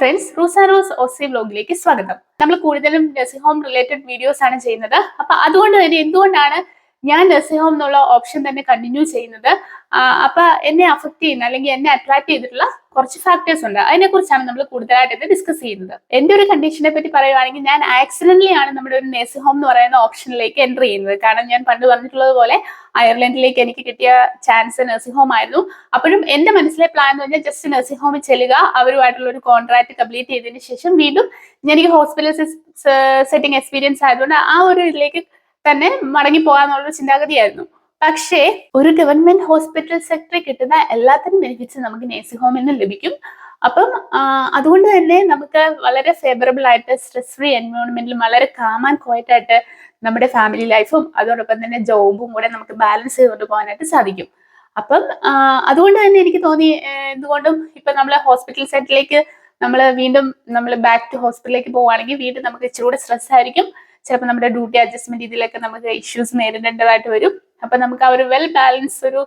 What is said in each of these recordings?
Friends, റൂസ് and rose Aussie വ്ലോഗിലേക്ക് സ്വാഗതം. നമ്മൾ കൂടുതലും നഴ്സിംഗ് ഹോം റിലേറ്റഡ് വീഡിയോസ് ആണ് ചെയ്യുന്നത്. അപ്പൊ അതുകൊണ്ട് തന്നെ എന്തുകൊണ്ടാണ് ഞാൻ നഴ്സിംഗ് ഹോം എന്നുള്ള ഓപ്ഷൻ തന്നെ കണ്ടിന്യൂ ചെയ്യുന്നത്? അപ്പൊ എന്നെ അഫക്ട് ചെയ്യുന്ന അല്ലെങ്കിൽ എന്നെ അട്രാക്ട് ചെയ്തിട്ടുള്ള കുറച്ച് ഫാക്ടേഴ്സ് ഉണ്ട്. അതിനെ കുറിച്ചാണ് നമ്മൾ കൂടുതലായിട്ട് ഡിസ്കസ് ചെയ്യുന്നത്. എന്റെ ഒരു കണ്ടീഷനെ പറ്റി പറയുവാണെങ്കിൽ, ഞാൻ ആക്സിഡന്റലി ആണ് നമ്മുടെ ഒരു നഴ്സിംഗ് ഹോം എന്ന് പറയുന്ന ഓപ്ഷനിലേക്ക് എൻ്റർ ചെയ്യുന്നത്. കാരണം ഞാൻ പണ്ട് പറഞ്ഞിട്ടുള്ളത് പോലെ അയർലൻഡിലേക്ക് എനിക്ക് കിട്ടിയ ചാൻസ് നഴ്സിംഗ് ഹോം ആയിരുന്നു. അപ്പോഴും എന്റെ മനസ്സിലെ പ്ലാൻ എന്ന് പറഞ്ഞാൽ ജസ്റ്റ് നഴ്സിംഗ് ഹോമിൽ ചെല്ലുക, അവരുമായിട്ടുള്ള ഒരു കോൺട്രാക്ട് കംപ്ലീറ്റ് ചെയ്തതിന് ശേഷം വീണ്ടും എനിക്ക് ഹോസ്പിറ്റൽ സെറ്റിംഗ് എക്സ്പീരിയൻസ് ആയതുകൊണ്ട് ആ ഒരു ഇതിലേക്ക് തന്നെ മടങ്ങി പോകാന്നുള്ളൊരു ചിന്താഗതിയായിരുന്നു. പക്ഷേ ഒരു ഗവൺമെന്റ് ഹോസ്പിറ്റൽ സെക്ടറിൽ കിട്ടുന്ന എല്ലാത്തിനും ബെനിഫിറ്റ്സ് നമുക്ക് നഴ്സിംഗ് ഹോമിൽ നിന്ന് ലഭിക്കും. അപ്പം അതുകൊണ്ട് തന്നെ നമുക്ക് വളരെ ഫേവറബിൾ ആയിട്ട് സ്ട്രെസ് ഫ്രീ എൻവയോൺമെന്റിലും വളരെ കാം ആൻഡ് ക്വയറ്റ് ആയിട്ട് നമ്മുടെ ഫാമിലി ലൈഫും അതോടൊപ്പം തന്നെ ജോബും കൂടെ നമുക്ക് ബാലൻസ് ചെയ്തുകൊണ്ട് പോകാനായിട്ട് സാധിക്കും. അപ്പം അതുകൊണ്ട് തന്നെ എനിക്ക് തോന്നി, എന്തുകൊണ്ടും ഇപ്പൊ നമ്മളെ ഹോസ്പിറ്റൽ സെറ്റിലേക്ക് നമ്മൾ ബാക്ക് ടു ഹോസ്പിറ്റലിലേക്ക് പോവുകയാണെങ്കിൽ വീണ്ടും നമുക്ക് ഇച്ചിരി കൂടെ സ്ട്രെസ് ആയിരിക്കും. ചിലപ്പോൾ നമ്മുടെ ഡ്യൂട്ടി അഡ്ജസ്റ്റ്മെന്റ് ഇതിലൊക്കെ നമുക്ക് ഇഷ്യൂസ് നേരിടേണ്ടതായിട്ട് വരും. അപ്പൊ നമുക്ക് ആ ഒരു വെൽ ബാലൻസ് ഒരു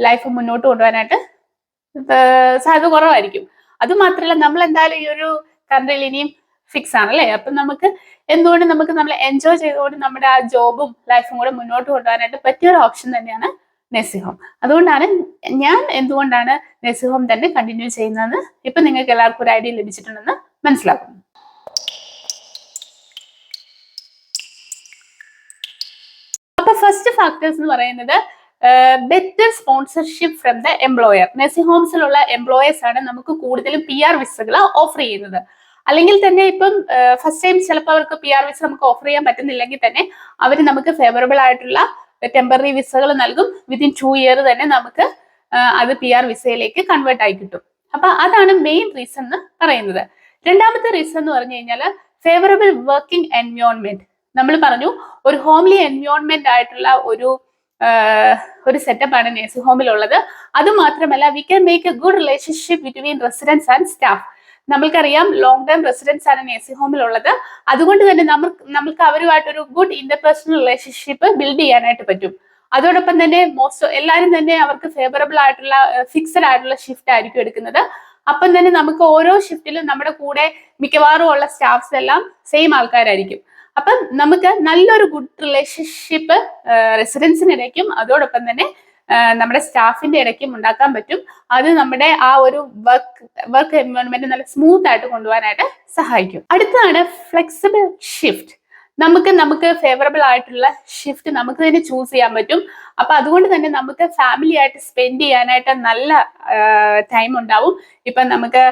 ലൈഫ് മുന്നോട്ട് കൊണ്ടുപോകാനായിട്ട് സാധ്യത കുറവായിരിക്കും. അതുമാത്രമല്ല, നമ്മൾ എന്തായാലും ഈ ഒരു കൺട്രിയിൽ ഇനിയും ഫിക്സ് ആണല്ലേ. അപ്പൊ നമുക്ക് എന്തുകൊണ്ട് നമ്മൾ എൻജോയ് ചെയ്തുകൊണ്ട് നമ്മുടെ ആ ജോബും ലൈഫും കൂടെ മുന്നോട്ട് കൊണ്ടുപോകാനായിട്ട് പറ്റിയ ഒരു ഓപ്ഷൻ തന്നെയാണ് നഴ്സിംഗ് ഹോം. അതുകൊണ്ടാണ് ഞാൻ എന്തുകൊണ്ടാണ് നഴ്സിംഗ് ഹോം തന്നെ കണ്ടിന്യൂ ചെയ്യുന്നതെന്ന് ഇപ്പൊ നിങ്ങൾക്ക് എല്ലാവർക്കും ഒരു ഐഡിയ ലഭിച്ചിട്ടുണ്ടെന്ന് മനസ്സിലാക്കുന്നു. അപ്പൊ ഫസ്റ്റ് ഫാക്ടേഴ്സ് എന്ന് പറയുന്നത് better sponsorship from the employer. Nursing ഹോംസിലുള്ള എംപ്ലോയേഴ്സ് ആണ് നമുക്ക് കൂടുതലും PR വിസകൾ ഓഫർ ചെയ്യുന്നത്. അല്ലെങ്കിൽ തന്നെ ഇപ്പം ഫസ്റ്റ് ടൈം ചിലപ്പോൾ അവർക്ക് PR വിസ നമുക്ക് ഓഫർ ചെയ്യാൻ പറ്റുന്നില്ലെങ്കിൽ തന്നെ അവർ നമുക്ക് ഫേവറബിൾ ആയിട്ടുള്ള ടെമ്പററി വിസകൾ നൽകും. വിത്തിൻ 2 ഇയർ തന്നെ നമുക്ക് അത് PR വിസയിലേക്ക് കൺവേർട്ട് ആയി കിട്ടും. അപ്പൊ അതാണ് മെയിൻ റീസൺ എന്ന് പറയുന്നത്. രണ്ടാമത്തെ റീസൺ എന്ന് പറഞ്ഞു കഴിഞ്ഞാൽ ഫേവറബിൾ വർക്കിംഗ് എൻവയോൺമെന്റ്. നമ്മൾ പറഞ്ഞു, ഒരു ഹോംലി എൻവയോൺമെന്റ് ആയിട്ടുള്ള ഒരു സെറ്റപ്പ് ആണ് നഴ്സിംഗ് ഹോമിലുള്ളത്. അത് മാത്രമല്ല, we can make a good relationship between residents and staff. നമ്മൾക്കറിയാം, ലോങ് ടൈം റെസിഡൻസ് ആണ് നഴ്സിംഗ് ഹോമിലുള്ളത്. അതുകൊണ്ട് തന്നെ നമുക്ക് അവരുമായിട്ടൊരു ഗുഡ് ഇന്റർപേഴ്സണൽ റിലേഷൻഷിപ്പ് ബിൽഡ് ചെയ്യാനായിട്ട് പറ്റും. അതോടൊപ്പം തന്നെ എല്ലാവരും തന്നെ അവർക്ക് ഫേവറബിൾ ആയിട്ടുള്ള ഫിക്സഡ് ആയിട്ടുള്ള ഷിഫ്റ്റ് ആയിരിക്കും എടുക്കുന്നത്. അപ്പം തന്നെ നമുക്ക് ഓരോ ഷിഫ്റ്റിലും നമ്മുടെ കൂടെ മിക്കവാറും ഉള്ള സ്റ്റാഫ്സ് എല്ലാം സെയിം ആൾക്കാരായിരിക്കും. അപ്പം നമുക്ക് നല്ലൊരു ഗുഡ് റിലേഷൻഷിപ്പ് റെസിഡൻസിനിടയ്ക്കും അതോടൊപ്പം തന്നെ നമ്മുടെ സ്റ്റാഫിന്റെ ഇടയ്ക്കും ഉണ്ടാക്കാൻ പറ്റും. അത് നമ്മുടെ ആ ഒരു വർക്ക് എൻവയോൺമെന്റ് നല്ല സ്മൂത്ത് ആയിട്ട് കൊണ്ടുപോകാനായിട്ട് സഹായിക്കും. അടുത്തതാണ് ഫ്ലെക്സിബിൾ ഷിഫ്റ്റ്. നമുക്ക് ഫേവറബിൾ ആയിട്ടുള്ള ഷിഫ്റ്റ് നമുക്ക് തന്നെ ചൂസ് ചെയ്യാൻ പറ്റും. അപ്പൊ അതുകൊണ്ട് തന്നെ നമുക്ക് ഫാമിലി ആയിട്ട് സ്പെൻഡ് ചെയ്യാനായിട്ട് നല്ല ടൈം ഉണ്ടാവും. ഇപ്പൊ നമുക്ക്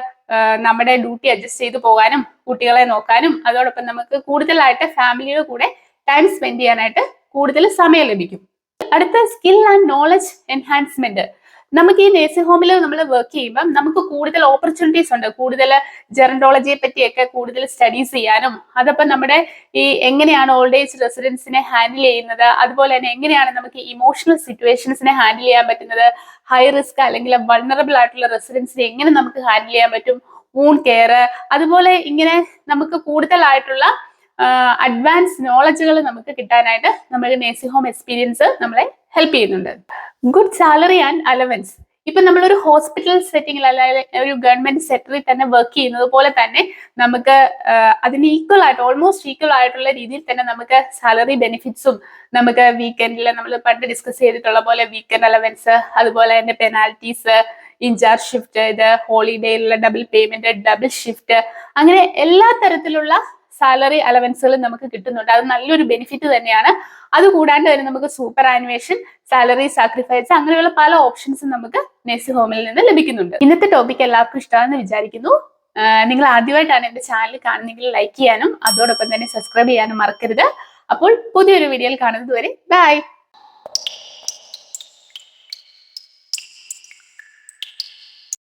നമ്മുടെ ഡ്യൂട്ടി അഡ്ജസ്റ്റ് ചെയ്ത് പോകാനും കുട്ടികളെ നോക്കാനും അതോടൊപ്പം നമുക്ക് കൂടുതലായിട്ട് ഫാമിലിയുടെ കൂടെ ടൈം സ്പെൻഡ് ചെയ്യാനായിട്ട് കൂടുതൽ സമയം ലഭിക്കും. അടുത്ത സ്കിൽ ആൻഡ് നോളജ് എൻഹാൻസ്മെന്റ്. നമുക്ക് ഈ നഴ്സിംഗ് ഹോമിൽ നമ്മൾ വർക്ക് ചെയ്യുമ്പോൾ നമുക്ക് കൂടുതൽ ഓപ്പർച്യൂണിറ്റീസ് ഉണ്ട്. കൂടുതൽ ജെറന്റോളജിയെ പറ്റിയൊക്കെ കൂടുതൽ സ്റ്റഡീസ് ചെയ്യാനും അതപ്പം നമ്മുടെ ഈ എങ്ങനെയാണ് ഓൾഡ് ഏജ് റെസിഡൻസിനെ ഹാൻഡിൽ ചെയ്യുന്നത്, അതുപോലെ തന്നെ എങ്ങനെയാണ് നമുക്ക് ഇമോഷണൽ സിറ്റുവേഷൻസിനെ ഹാൻഡിൽ ചെയ്യാൻ പറ്റുന്നത്, ഹൈ റിസ്ക് അല്ലെങ്കിൽ വൾണറബിൾ ആയിട്ടുള്ള റെസിഡൻസിനെ എങ്ങനെ നമുക്ക് ഹാൻഡിൽ ചെയ്യാൻ പറ്റും, വൂണ്ട് കെയർ, അതുപോലെ ഇങ്ങനെ നമുക്ക് കൂടുതലായിട്ടുള്ള അഡ്വാൻസ് നോളജുകൾ നമുക്ക് കിട്ടാനായിട്ട് നമ്മുടെ നഴ്സിംഗ് ഹോം എക്സ്പീരിയൻസ് നമ്മളെ ഹെൽപ്പ് ചെയ്യുന്നുണ്ട്. Good salary and allowance. ഇപ്പൊ നമ്മളൊരു ഹോസ്പിറ്റൽ സെറ്റിംഗിൽ അല്ലെങ്കിൽ ഒരു ഗവൺമെന്റ് സെക്ടറിൽ തന്നെ വർക്ക് ചെയ്യുന്നത് പോലെ തന്നെ നമുക്ക് അതിന് ഈക്വൽ ആയിട്ട് ഓൾമോസ്റ്റ് ഈക്വൽ ആയിട്ടുള്ള രീതിയിൽ തന്നെ നമുക്ക് സാലറി ബെനിഫിറ്റ്സും നമുക്ക് വീക്കെൻഡിൽ നമ്മൾ പണ്ട് ഡിസ്കസ് ചെയ്തിട്ടുള്ള പോലെ വീക്കെൻഡ് അലവൻസ്, അതുപോലെ തന്നെ പെനാൽറ്റീസ്, ഇൻചാർജ് ഷിഫ്റ്റ്, ഇത് ഹോളിഡേയിലുള്ള ഡബിൾ പേയ്മെന്റ്, ഡബിൾ ഷിഫ്റ്റ്, അങ്ങനെ എല്ലാ തരത്തിലുള്ള സാലറി അലവൻസുകളും നമുക്ക് കിട്ടുന്നുണ്ട്. അത് നല്ലൊരു ബെനിഫിറ്റ് തന്നെയാണ്. അതുകൂടാണ്ട് തന്നെ നമുക്ക് സൂപ്പർ ആനുവേഷൻ, സാലറി സാക്രിഫൈസ്, അങ്ങനെയുള്ള പല ഓപ്ഷൻസും നമുക്ക് നഴ്സിംഗ് ഹോമിൽ നിന്ന് ലഭിക്കുന്നുണ്ട്. ഇന്നത്തെ ടോപ്പിക് എല്ലാവർക്കും ഇഷ്ടമാണെന്ന് വിചാരിക്കുന്നു. നിങ്ങൾ ആദ്യമായിട്ടാണ് എന്റെ ചാനൽ കാണുന്നെങ്കിൽ ലൈക്ക് ചെയ്യാനും അതോടൊപ്പം തന്നെ സബ്സ്ക്രൈബ് ചെയ്യാനും മറക്കരുത്. അപ്പോൾ പുതിയൊരു വീഡിയോയിൽ കാണുന്നത് വരെ ബൈ.